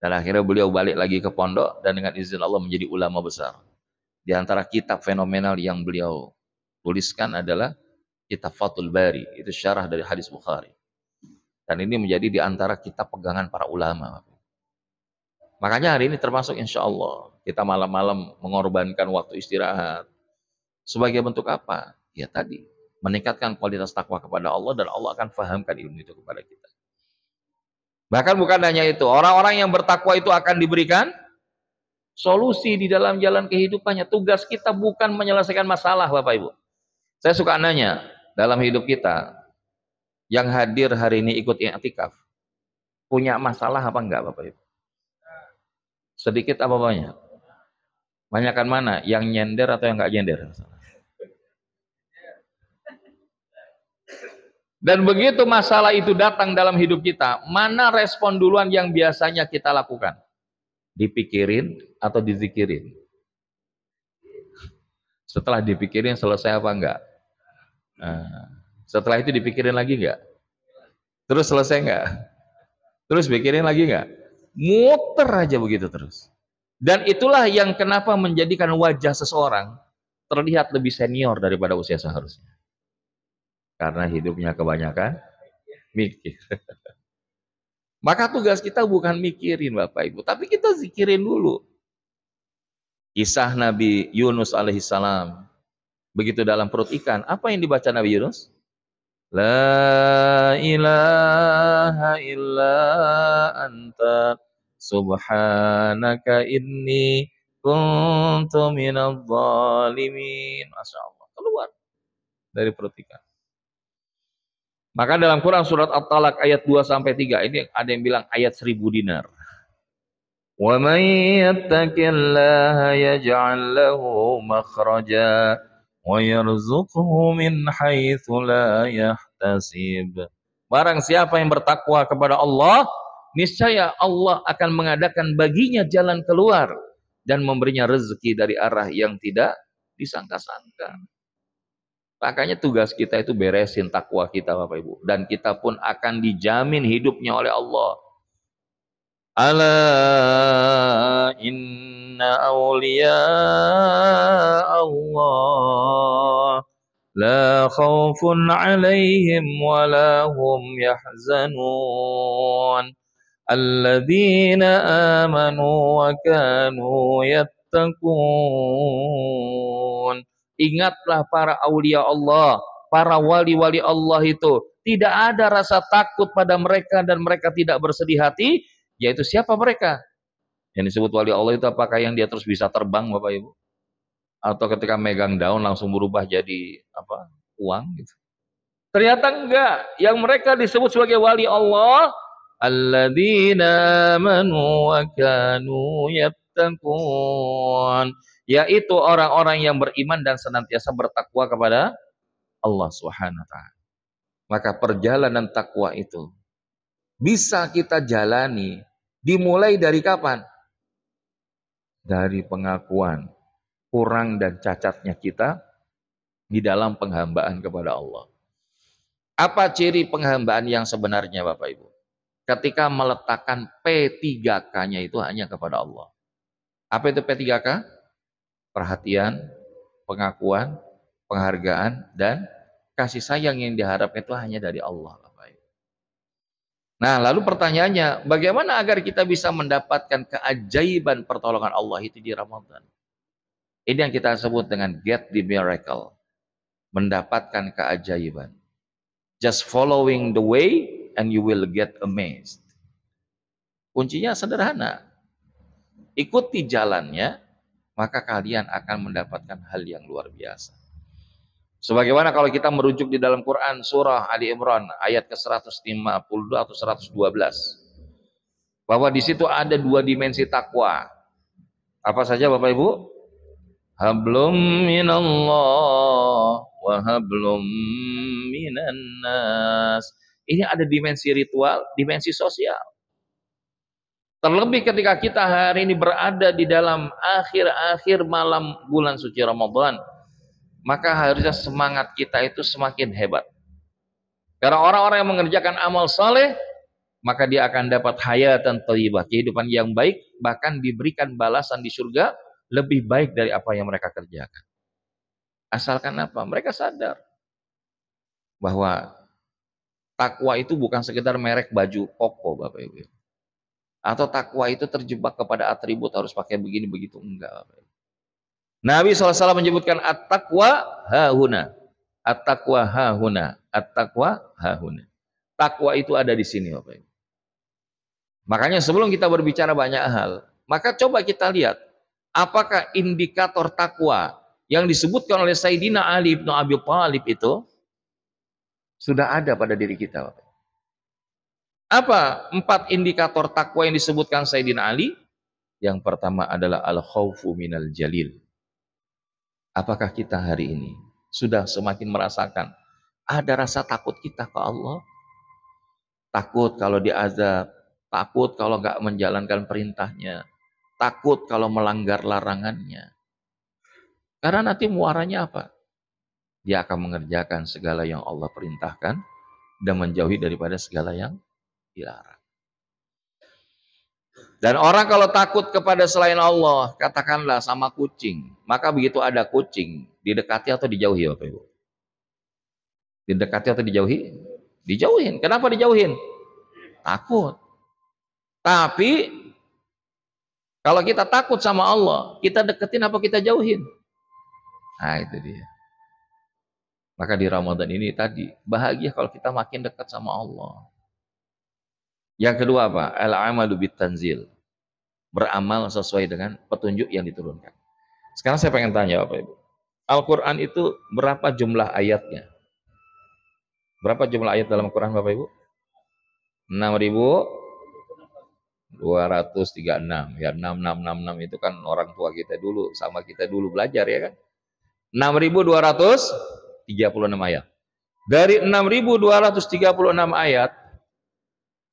Dan akhirnya beliau balik lagi ke pondok dan dengan izin Allah menjadi ulama besar. Di antara kitab fenomenal yang beliau tuliskan adalah kitab Fathul Bari, itu syarah dari hadis Bukhari. Dan ini menjadi di antara kitab pegangan para ulama. Makanya hari ini termasuk insya Allah kita malam-malam mengorbankan waktu istirahat. Sebagai bentuk apa? Ya tadi, meningkatkan kualitas takwa kepada Allah, dan Allah akan fahamkan ilmu itu kepada kita. Bahkan bukan hanya itu, orang-orang yang bertakwa itu akan diberikan solusi di dalam jalan kehidupannya. Tugas kita bukan menyelesaikan masalah, Bapak Ibu. Saya suka nanya, dalam hidup kita, yang hadir hari ini ikut i'tikaf, punya masalah apa enggak, Bapak Ibu? Sedikit apa banyak? Banyakan mana? Yang nyender atau yang enggak nyender? Dan begitu masalah itu datang dalam hidup kita, mana respon duluan yang biasanya kita lakukan? Dipikirin atau dizikirin? Setelah dipikirin selesai apa enggak? Nah, setelah itu dipikirin lagi enggak? Terus selesai enggak? Terus pikirin lagi enggak? Muter aja begitu terus. Dan itulah yang kenapa menjadikan wajah seseorang terlihat lebih senior daripada usia seharusnya. Karena hidupnya kebanyakan mikir. Maka tugas kita bukan mikirin, Bapak Ibu, tapi kita zikirin dulu. Kisah Nabi Yunus alaihissalam. Begitu dalam perut ikan, apa yang dibaca Nabi Yunus? La ilaha illa anta subhanaka inni kuntu minadh dhalimin. Masya Allah, keluar dari perut ikan. Maka dalam Quran surat At-Talaq ayat 2-3, ini ada yang bilang ayat 1000 dinar. Wa may yattaqillaha yaj'al lahu makhraja wa yarzuqhu min haitsu la yahtasib. Barang siapa yang bertakwa kepada Allah, niscaya Allah akan mengadakan baginya jalan keluar dan memberinya rezeki dari arah yang tidak disangka-sangka. Makanya tugas kita itu beresin takwa kita, Bapak Ibu, dan kita pun akan dijamin hidupnya oleh Allah. Ala inna awliya Allah la khawfun alaihim wa la hum yahzanun alladzina amanu wa kanu yattaqun. Ingatlah para aulia Allah, para wali-wali Allah itu tidak ada rasa takut pada mereka dan mereka tidak bersedih hati. Yaitu siapa mereka? Yang disebut wali Allah itu apakah yang dia terus bisa terbang, Bapak Ibu? Atau ketika megang daun langsung berubah jadi apa? Uang gitu. Ternyata enggak. Yang mereka disebut sebagai wali Allah, alladzina amanu wa kanu yattaqun, yaitu orang-orang yang beriman dan senantiasa bertakwa kepada Allah Subhanahu wa taala. Maka perjalanan takwa itu bisa kita jalani dimulai dari kapan? Dari pengakuan kurang dan cacatnya kita di dalam penghambaan kepada Allah. Apa ciri penghambaan yang sebenarnya, Bapak Ibu? Ketika meletakkan P3K-nya itu hanya kepada Allah. Apa itu P3K? Perhatian, pengakuan, penghargaan, dan kasih sayang yang diharapkan itu hanya dari Allah. Nah, lalu pertanyaannya, bagaimana agar kita bisa mendapatkan keajaiban pertolongan Allah itu di Ramadan? Ini yang kita sebut dengan get the miracle. Mendapatkan keajaiban. Just following the way and you will get amazed. Kuncinya sederhana. Ikuti jalannya, maka kalian akan mendapatkan hal yang luar biasa. Sebagaimana kalau kita merujuk di dalam Quran surah Ali Imran ayat ke-152 atau 112. Bahwa di situ ada dua dimensi takwa. Apa saja Bapak Ibu? Hablum minallah wa hablum minan nas. Ini ada dimensi ritual, dimensi sosial. Terlebih ketika kita hari ini berada di dalam akhir-akhir malam bulan suci Ramadan, maka harusnya semangat kita itu semakin hebat. Karena orang-orang yang mengerjakan amal saleh, maka dia akan dapat hayatan thayyibah, kehidupan yang baik, bahkan diberikan balasan di surga lebih baik dari apa yang mereka kerjakan. Asalkan apa? Mereka sadar bahwa takwa itu bukan sekedar merek baju koko, Bapak Ibu. Atau takwa itu terjebak kepada atribut harus pakai begini begitu, enggak, Bapak Ibu. Nabi SAW menyebutkan at-taqwa hahuna. At-taqwa hahuna. At-taqwa hahuna. Takwa itu ada di sini, Bapak Ibu. Makanya sebelum kita berbicara banyak hal, maka coba kita lihat apakah indikator takwa yang disebutkan oleh Sayyidina Ali bin Abi Thalib itu sudah ada pada diri kita, Bapak. Apa 4 indikator takwa yang disebutkan Sayyidina Ali? Yang pertama adalah al-khaufu minal jalil. Apakah kita hari ini sudah semakin merasakan ada rasa takut kita ke Allah? Takut kalau diazab, takut kalau nggak menjalankan perintahnya, takut kalau melanggar larangannya. Karena nanti muaranya apa? Dia akan mengerjakan segala yang Allah perintahkan dan menjauhi daripada segala yang dilarang. Dan orang kalau takut kepada selain Allah, katakanlah sama kucing, maka begitu ada kucing, didekati atau dijauhi, Bapak Ibu? Didekati atau dijauhi? Dijauhin. Kenapa dijauhin? Takut. Tapi kalau kita takut sama Allah, kita deketin apa kita jauhin? Nah, itu dia. Maka di Ramadan ini tadi, bahagia kalau kita makin dekat sama Allah. Yang kedua apa? Al-amalu bit-tanzil. Beramal sesuai dengan petunjuk yang diturunkan. Sekarang saya pengen tanya Bapak Ibu. Al-Quran itu berapa jumlah ayatnya? Berapa jumlah ayat dalam Quran Bapak Ibu? 6.236. Ya 6666 itu kan orang tua kita dulu sama kita dulu belajar ya kan. 6.236 ayat. Dari 6.236 ayat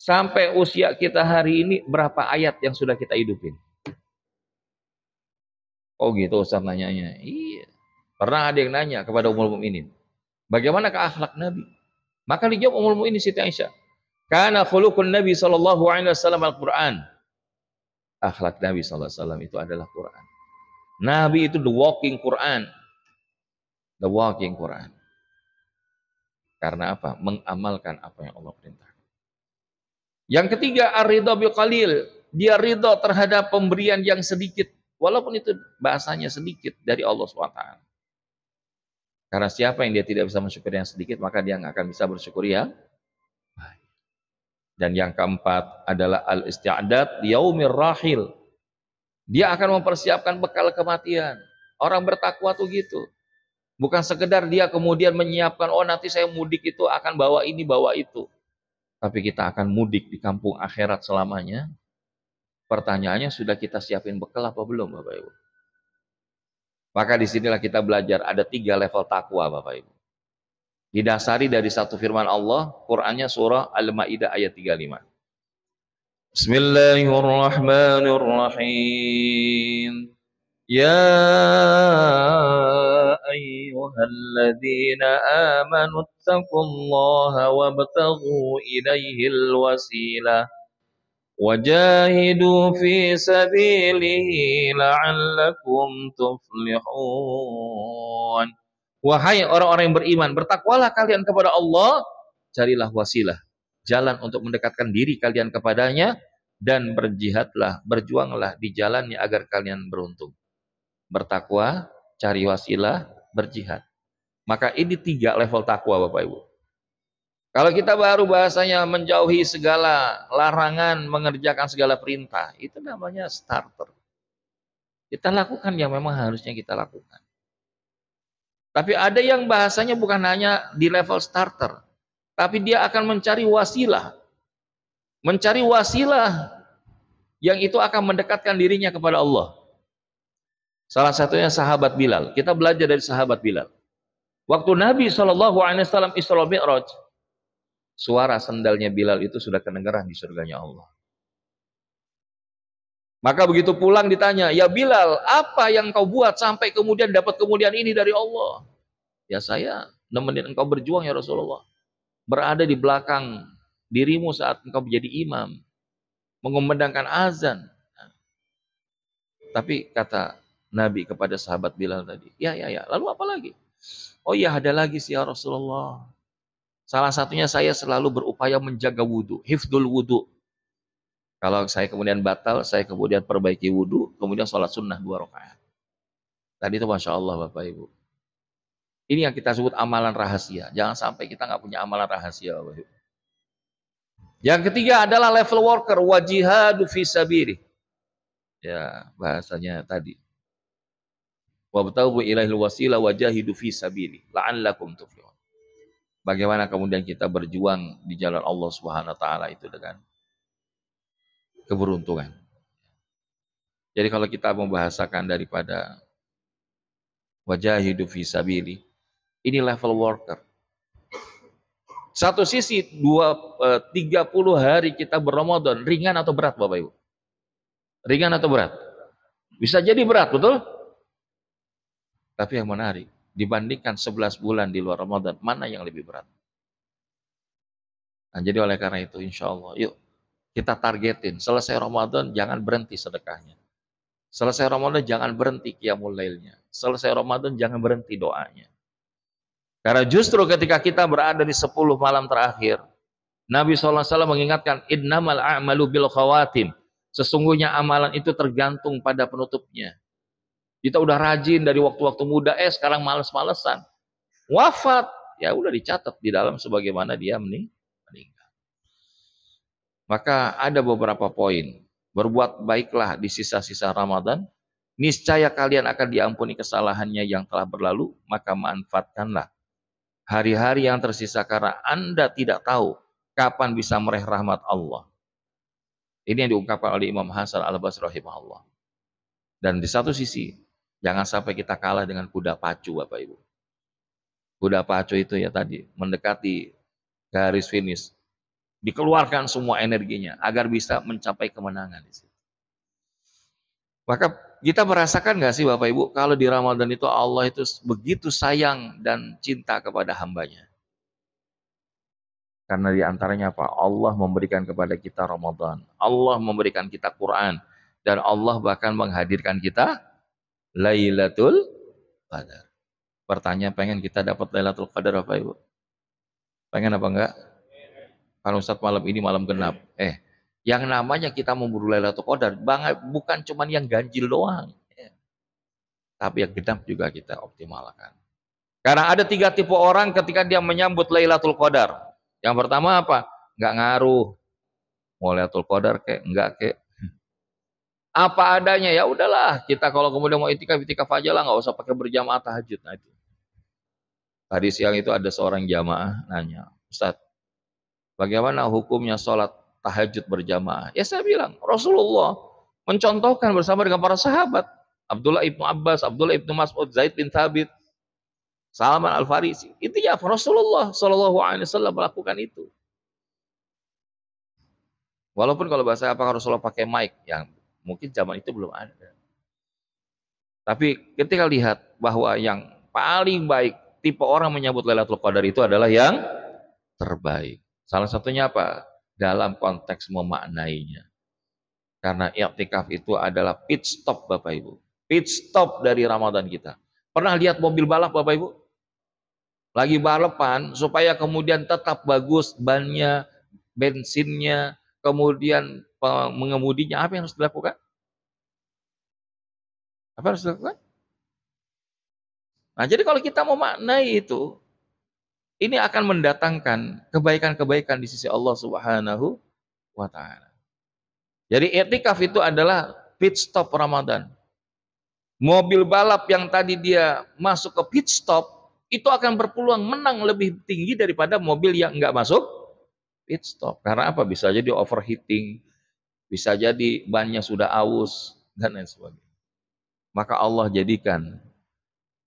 sampai usia kita hari ini berapa ayat yang sudah kita hidupin? Oh gitu Ustaz nanyanya. Iya. Pernah ada yang nanya kepada Ummul Mukminin, bagaimana akhlak Nabi? Maka dijawab Ummul Mukminin Siti Aisyah, kana khuluqun Nabi sallallahu alaihi wasallam Al-Qur'an. Akhlak Nabi sallallahu alaihi wasallam itu adalah Quran. Nabi itu the walking Quran. The walking Quran. Karena apa? Mengamalkan apa yang Allah perintahkan. Yang ketiga, ar-ridha bil qalil. Dia ridha terhadap pemberian yang sedikit, walaupun itu bahasanya sedikit dari Allah SWT. Karena siapa yang dia tidak bisa mensyukuri yang sedikit, maka dia nggak akan bisa bersyukur yang baik. Dan yang keempat adalah al-isti'dad yaumir rahil. Dia akan mempersiapkan bekal kematian. Orang bertakwa tuh gitu. Bukan sekedar dia kemudian menyiapkan, oh nanti saya mudik itu akan bawa ini, bawa itu. Tapi kita akan mudik di kampung akhirat selamanya. Pertanyaannya, sudah kita siapin bekal apa belum Bapak Ibu? Maka disinilah kita belajar ada 3 level takwa Bapak Ibu. Didasari dari satu firman Allah, Qur'annya surah Al-Ma'idah ayat 35. Bismillahirrahmanirrahim. Ya ayyuhalladzina amanu taqullaha wabtaghu ilaihil wasilah wajahidu fi sabilihi la'allakum tuflihun. Wahai orang-orang yang beriman, bertakwalah kalian kepada Allah, carilah wasilah, jalan untuk mendekatkan diri kalian kepadanya, dan berjihadlah, berjuanglah di jalannya agar kalian beruntung. Bertakwa, cari wasilah, berjihad. Maka ini 3 level takwa Bapak Ibu. Kalau kita baru bahasanya menjauhi segala larangan, mengerjakan segala perintah, itu namanya starter. Kita lakukan yang memang harusnya kita lakukan. Tapi ada yang bahasanya bukan hanya di level starter, tapi dia akan mencari wasilah. Mencari wasilah yang itu akan mendekatkan dirinya kepada Allah. Salah satunya sahabat Bilal. Kita belajar dari sahabat Bilal. Waktu Nabi SAW Isra Mi'raj, suara sendalnya Bilal itu sudah kedengaran di surganya Allah. Maka begitu pulang ditanya, ya Bilal, apa yang kau buat sampai kemudian dapat kemuliaan ini dari Allah? Ya saya nemenin engkau berjuang ya Rasulullah. Berada di belakang dirimu saat engkau menjadi imam. Mengumandangkan azan. Tapi kata Nabi kepada sahabat Bilal tadi, ya, lalu apa lagi? Oh ya, ada lagi sih ya Rasulullah. Salah satunya saya selalu berupaya menjaga wudhu, hifdzul wudhu. Kalau saya kemudian batal, saya kemudian perbaiki wudhu, kemudian sholat sunnah 2 rakaat. Tadi itu Masya Allah Bapak Ibu. Ini yang kita sebut amalan rahasia. Jangan sampai kita nggak punya amalan rahasia. Yang ketiga adalah level worker, wajihadu fisabiri. Ya, bahasanya tadi. Wabtagu ilaihil wasilah wajahidu fisabiri la'allakum tuflihun. Bagaimana kemudian kita berjuang di jalan Allah Subhanahu wa taala itu dengan keberuntungan. Jadi kalau kita membahasakan daripada wajahidu fisabili, ini level worker. Satu sisi 30 hari kita berRamadan, ringan atau berat Bapak Ibu? Ringan atau berat? Bisa jadi berat, betul? Tapi yang menarik, dibandingkan 11 bulan di luar Ramadan, mana yang lebih berat? Nah, jadi oleh karena itu insya Allah, yuk kita targetin, selesai Ramadan jangan berhenti sedekahnya. Selesai Ramadan jangan berhenti qiyamul lailnya. Selesai Ramadan jangan berhenti doanya. Karena justru ketika kita berada di 10 malam terakhir, Nabi SAW mengingatkan, innamal a'malu bil khawatim. Sesungguhnya amalan itu tergantung pada penutupnya. Kita udah rajin dari waktu-waktu muda, sekarang males-malesan. Wafat, ya udah dicatat di dalam sebagaimana dia meninggal. Maka ada beberapa poin. Berbuat baiklah di sisa-sisa Ramadan, niscaya kalian akan diampuni kesalahannya yang telah berlalu, maka manfaatkanlah hari-hari yang tersisa karena Anda tidak tahu kapan bisa meraih rahmat Allah. Ini yang diungkapkan oleh Imam Hasan Al-Basri rahimahullah. Dan di satu sisi, jangan sampai kita kalah dengan kuda pacu Bapak Ibu. Kuda pacu itu ya tadi, mendekati garis finish. Dikeluarkan semua energinya agar bisa mencapai kemenangan di situ. Maka kita merasakan nggak sih Bapak Ibu, kalau di Ramadan itu Allah itu begitu sayang dan cinta kepada hambanya. Karena di antaranya apa? Allah memberikan kepada kita Ramadan, Allah memberikan kita Quran, dan Allah bahkan menghadirkan kita Lailatul Qadar. Pertanyaan, pengen kita dapat Lailatul Qadar Bapak Ibu? Pengen apa enggak? Kalau Ustadz malam ini malam genap, yang namanya kita memburu Lailatul Qadar bukan cuma yang ganjil doang, tapi yang genap juga kita optimalkan. Karena ada 3 tipe orang ketika dia menyambut Lailatul Qadar. Yang pertama apa? Enggak ngaruh, mau Lailatul Qadar kek, enggak kek. Apa adanya, ya udahlah. Kita kalau kemudian mau itikaf aja lah, nggak usah pakai berjamaah tahajud. Nah itu. Tadi siang itu ada seorang jamaah nanya, Ustadz, bagaimana hukumnya sholat tahajud berjamaah? Ya saya bilang, Rasulullah mencontohkan bersama dengan para sahabat. Abdullah ibnu Abbas, Abdullah ibnu Mas'ud, Zaid bin Thabit, Salman Al-Farisi. Itu ya Rasulullah SAW melakukan itu. Walaupun kalau bahasa apakah Rasulullah pakai mic, yang mungkin zaman itu belum ada. Tapi ketika lihat bahwa yang paling baik, tipe orang menyambut Lailatul Qadar itu adalah yang terbaik. Salah satunya apa? Dalam konteks memaknainya. Karena i'tikaf itu adalah pit stop Bapak Ibu. Pit stop dari Ramadan kita. Pernah lihat mobil balap Bapak Ibu? Lagi balapan supaya kemudian tetap bagus bannya, bensinnya, kemudian mengemudinya, apa yang harus dilakukan? Apa yang harus dilakukan? Nah, jadi kalau kita memaknai itu, ini akan mendatangkan kebaikan-kebaikan di sisi Allah Subhanahu wa taala. Jadi i'tikaf itu adalah pit stop Ramadan. Mobil balap yang tadi dia masuk ke pit stop, itu akan berpeluang menang lebih tinggi daripada mobil yang enggak masuk pit stop. Karena apa? Bisa jadi overheating, bisa jadi bannya sudah aus, dan lain sebagainya. Maka Allah jadikan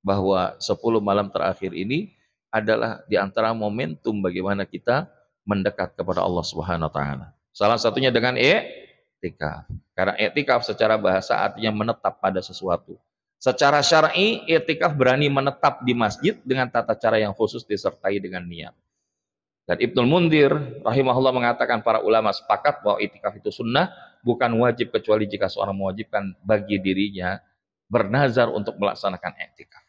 bahwa 10 malam terakhir ini adalah di antara momentum bagaimana kita mendekat kepada Allah Subhanahu wa taala. Salah satunya dengan i'tikaf. Karena i'tikaf secara bahasa artinya menetap pada sesuatu. Secara syar'i i'tikaf berani menetap di masjid dengan tata cara yang khusus disertai dengan niat. Dan Ibnul Mundir rahimahullah mengatakan para ulama sepakat bahwa i'tikaf itu sunnah, bukan wajib kecuali jika seorang mewajibkan bagi dirinya bernazar untuk melaksanakan i'tikaf.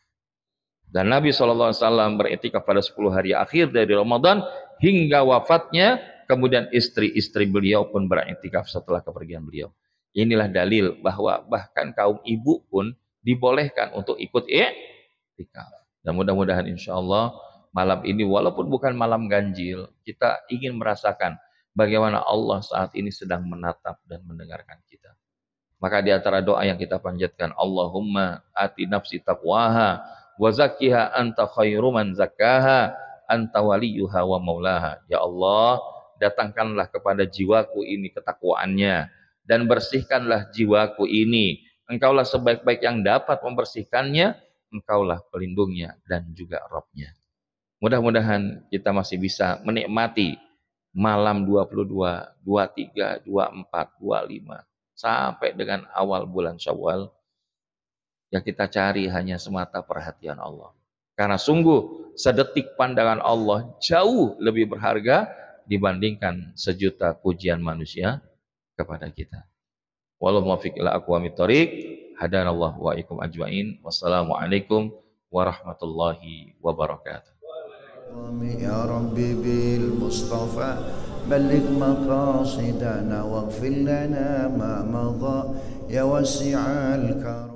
Dan Nabi SAW beriktikaf pada 10 hari akhir dari Ramadan hingga wafatnya, kemudian istri-istri beliau pun beriktikaf setelah kepergian beliau. Inilah dalil bahwa bahkan kaum ibu pun dibolehkan untuk ikut i'tikaf. Dan mudah-mudahan insya Allah malam ini walaupun bukan malam ganjil, kita ingin merasakan bagaimana Allah saat ini sedang menatap dan mendengarkan kita. Maka di antara doa yang kita panjatkan, Allahumma ati nafsi taqwaha wa zakkiha anta khairu man zakkaha anta waliyuha wa maulaha. Ya Allah, datangkanlah kepada jiwaku ini ketakwaannya dan bersihkanlah jiwaku ini. Engkaulah sebaik-baik yang dapat membersihkannya, engkaulah pelindungnya dan juga Robnya. Mudah-mudahan kita masih bisa menikmati malam 22, 23, 24, 25 sampai dengan awal bulan Syawal. Yang kita cari hanya semata perhatian Allah. Karena sungguh sedetik pandangan Allah jauh lebih berharga dibandingkan sejuta pujian manusia kepada kita. Wallahu muwaffiq ila aqwamit thoriq. Hadanallahu wa iyyakum ajmain. Wassalamualaikum warahmatullahi wabarakatuh. يا ربي بالمصطفى بلغ مقاصدنا واغفر لنا ما مضى يا واسع الكرم.